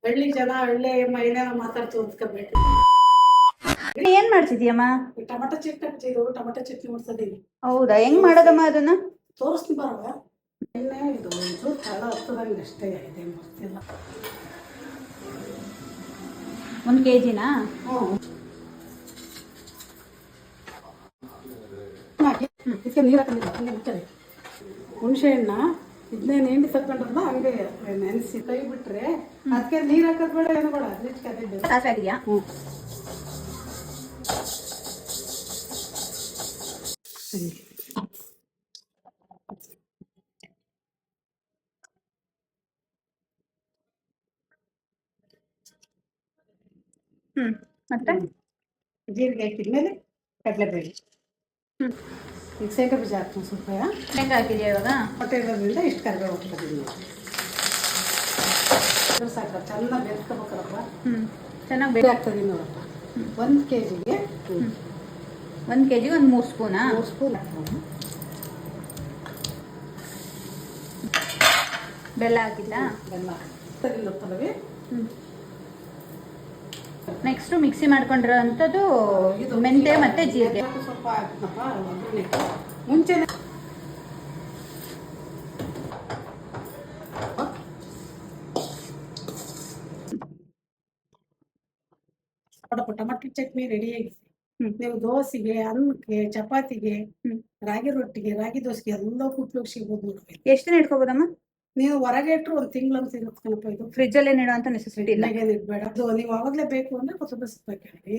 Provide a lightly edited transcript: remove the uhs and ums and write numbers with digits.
ಹಳ್ಳಿ ಜನ ಹಳ್ಳಿ ಮಹಿಳೆನ ಮಾತಾಡ್ತು ಅಂದ್ಕೋಬೇಕು. ಏನ್ ಮಾಡ್ತಿದ್ಯಮ್ಮ? ಟೊಮೆಟೊ ಚಟ್ನಿ ಟೊಮೆಟೊ ಚಟ್ನಿ ಮಾಡ್ತಿದ್ದೀನಿ. ಹೌದಾ, ಹೆಂಗ್ ಮಾಡೋದಮ್ಮ ಅದನ್ನ? ತೋರಿಸ್ತೀನಿ ಬರವ. ಎಣ್ಣೆ ಇದು ತಳ ಹತ್ತದಂಗೆ ಅಷ್ಟೇ ಇದೆ, ಮಾಡ್ತಿಲ್ಲ. 1 kgನಾ? ಹ್ಞೂ. ಇದಕ್ಕೆ ನೀರು ಹಾಕೊಂಡಿಲ್ಲ, ಹಂಗೆ ಬಿಟ್ಟರೆ ಹುಣಸೆ ಹಣ್ಣ ಇದನ್ನೇನು ಹಿಂಡಿ ತಗೊಂಡ್ರಲ್ಲ ಹಂಗೆ ನೆನೆಸಿ ಕೈ ಬಿಟ್ರೆ ಅದಕ್ಕೆ ನೀರು ಹಾಕೋದು ಬೇಡ, ಏನು ಬೇಡ. ಅದಕ್ಕೆ ಅದೇ ಬೇಡ. ಸಾಸಿವೆ ಹಾಕಿದ್ಯಾ? ಹ್ಞೂ. ಮತ್ತೆ ಜೀರಿಗೆ ಹಾಕಿದ್ಮೇಲೆ ಕಡಲೆಬೇಳೆ. ಈಗ ಶೇಂಗಾ ಬೀಜ ಹಾಕ್ತೀನಿ ಸ್ವಲ್ಪ. ಶೇಂಗಾ ಹಾಕಿದ್ಯಾ ಇವಾಗ? ಹೊಟ್ಟೆ ಇರೋದ್ರಿಂದ ಇಷ್ಟು ಕರಿಬೇವು ಹಾಕಿದ್ದೀನಿ. ಸಾಕು, ಚೆನ್ನಾಗಿ ಬೆಳ್ಕೊಬೇಕಲ್ಲಪ್ಪ. ಚೆನ್ನಾಗಿ ಬೇರೆ ಹಾಕ್ತಿದ್ದೀನಿ ನೋಡಪ್ಪ. 1 kgಗೆ 1 kgಗೆ 3 ಸ್ಪೂನಾ? 3 ಸ್ಪೂನ್ ಹಾಕ್ತೀನಿ. ಬೆಲ್ಲ ಹಾಕಿದ್ದ? ಬೆಲ್ಲ ತಗೊಂಡಿರ್ತೀವಿ. ನೆಕ್ಸ್ಟ್ ಮಿಕ್ಸಿ ಮಾಡ್ಕೊಂಡಿರೋ ಅಂಥದ್ದು ಮೆಂತೆ ಮತ್ತೆ ಜೀರಿಗೆ ಸ್ವಲ್ಪ ಹಾಕ್ತಪ್ಪ. ಮುಂಚೆನೆ ಟೊಮೆಟೊ ಚಟ್ನಿ ರೆಡಿ ಆಗಿದೆ. ನೀವು ದೋಸೆಗೆ, ಅನ್ನಕ್ಕೆ, ಚಪಾತಿಗೆ, ರಾಗಿ ರೊಟ್ಟಿಗೆ, ರಾಗಿ ದೋಸೆಗೆ ಎಲ್ಲಕ್ಕೂ ಉಪಯೋಗಿಸಬಹುದು ನೋಡಿ. ಎಷ್ಟು ದಿನ ಇಟ್ಕೋಬೋದಮ್ಮ? ನೀವು ಹೊರಗೆ ಇಟ್ಟರು 1 ತಿಂಗಳು ಅಂತ ಇರುತ್ತೆ ಕಣಪ್ಪ. ಇದು ಫ್ರಿಜ್ಜಲ್ಲೇ ಇಡೋ ಅಂತ ನೆಸೆಸಿಟಿ ಇಲ್ಲ. ಬೇಡ. ನೀವು ಅವಾಗಲೇ ಬೇಕು ಅಂದ್ರೆ ಕೊತ್ತಂಬರಿ ಸೊಪ್ಪು ಹಾಕಿ.